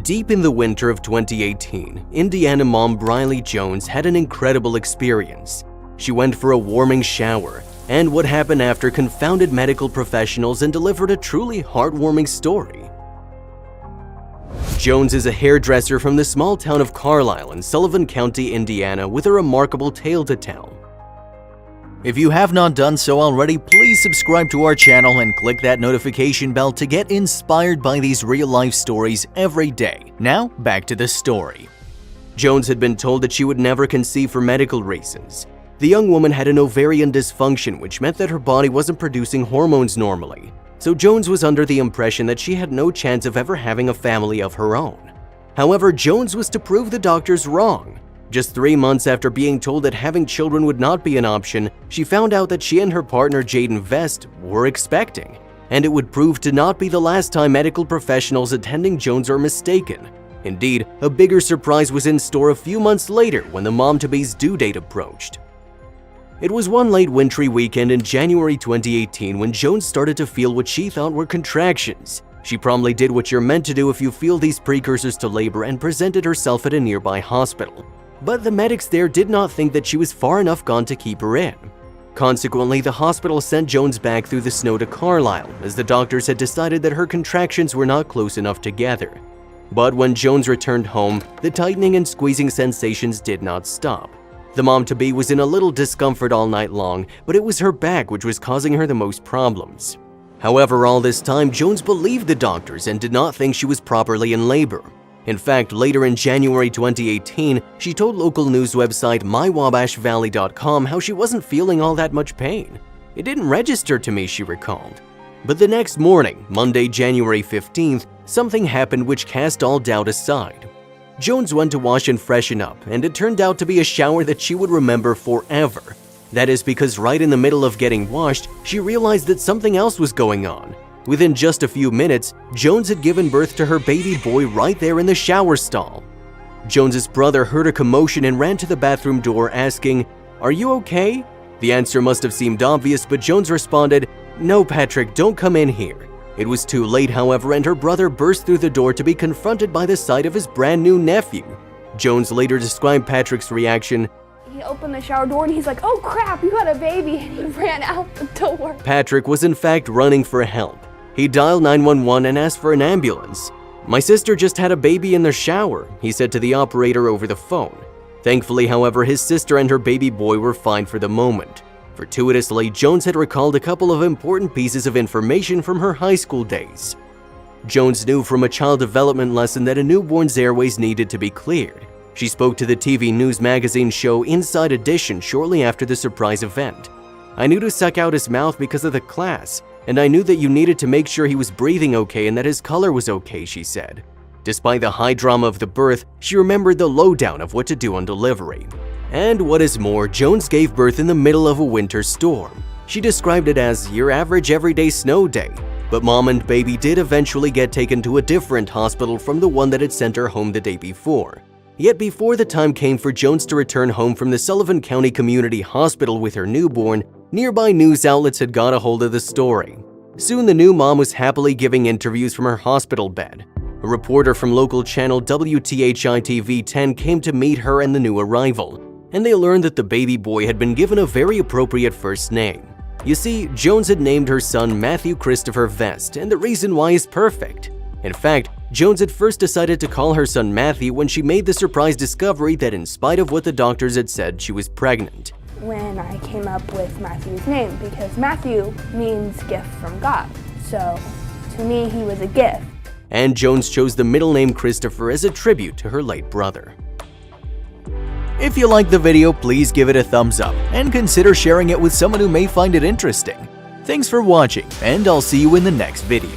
Deep in the winter of 2018, Indiana mom Brylye Jones had an incredible experience. She went for a warming shower, and what happened after confounded medical professionals and delivered a truly heartwarming story. Jones is a hairdresser from the small town of Carlisle in Sullivan County, Indiana, with a remarkable tale to tell. If you have not done so already, please subscribe to our channel and click that notification bell to get inspired by these real-life stories every day. Now, back to the story. Jones had been told that she would never conceive for medical reasons. The young woman had an ovarian dysfunction, which meant that her body wasn't producing hormones normally. So Jones was under the impression that she had no chance of ever having a family of her own. However, Jones was to prove the doctors wrong. Just 3 months after being told that having children would not be an option, she found out that she and her partner Jaden Vest were expecting. And it would prove to not be the last time medical professionals attending Jones are mistaken. Indeed, a bigger surprise was in store a few months later when the mom-to-be's due date approached. It was one late wintry weekend in January 2018 when Jones started to feel what she thought were contractions. She promptly did what you're meant to do if you feel these precursors to labor and presented herself at a nearby hospital. But the medics there did not think that she was far enough gone to keep her in. Consequently, the hospital sent Jones back through the snow to Carlisle, as the doctors had decided that her contractions were not close enough together. But when Jones returned home, the tightening and squeezing sensations did not stop. The mom-to-be was in a little discomfort all night long, but it was her back which was causing her the most problems. However, all this time, Jones believed the doctors and did not think she was properly in labor. In fact, later in January 2018, she told local news website mywabashvalley.com how she wasn't feeling all that much pain. It didn't register to me, she recalled. But the next morning, Monday, January 15th, something happened which cast all doubt aside. Jones went to wash and freshen up, and it turned out to be a shower that she would remember forever. That is because right in the middle of getting washed, she realized that something else was going on. Within just a few minutes, Jones had given birth to her baby boy right there in the shower stall. Jones's brother heard a commotion and ran to the bathroom door asking, "Are you okay?" The answer must have seemed obvious, but Jones responded, "No, Patrick, don't come in here." It was too late, however, and her brother burst through the door to be confronted by the sight of his brand new nephew. Jones later described Patrick's reaction. He opened the shower door and he's like, "Oh crap, you got a baby," and he ran out the door. Patrick was in fact running for help. He dialed 911 and asked for an ambulance. "My sister just had a baby in the shower," he said to the operator over the phone. Thankfully, however, his sister and her baby boy were fine for the moment. Fortuitously, Jones had recalled a couple of important pieces of information from her high school days. Jones knew from a child development lesson that a newborn's airways needed to be cleared. She spoke to the TV news magazine show Inside Edition shortly after the surprise event. "I knew to suck out his mouth because of the class, and I knew that you needed to make sure he was breathing okay and that his color was okay," she said. Despite the high drama of the birth, she remembered the lowdown of what to do on delivery. And what is more, Jones gave birth in the middle of a winter storm. She described it as your average everyday snow day, but mom and baby did eventually get taken to a different hospital from the one that had sent her home the day before. Yet before the time came for Jones to return home from the Sullivan County Community Hospital with her newborn, nearby news outlets had got a hold of the story. Soon the new mom was happily giving interviews from her hospital bed. A reporter from local channel WTHI TV 10 came to meet her and the new arrival, and they learned that the baby boy had been given a very appropriate first name. You see, Jones had named her son Matthew Christopher Vest, and the reason why is perfect. In fact, Jones had first decided to call her son Matthew when she made the surprise discovery that in spite of what the doctors had said, she was pregnant. When I came up with Matthew's name, because Matthew means gift from God. So to me, he was a gift. And Jones chose the middle name Christopher as a tribute to her late brother. If you liked the video, please give it a thumbs up and consider sharing it with someone who may find it interesting. Thanks for watching, and I'll see you in the next video.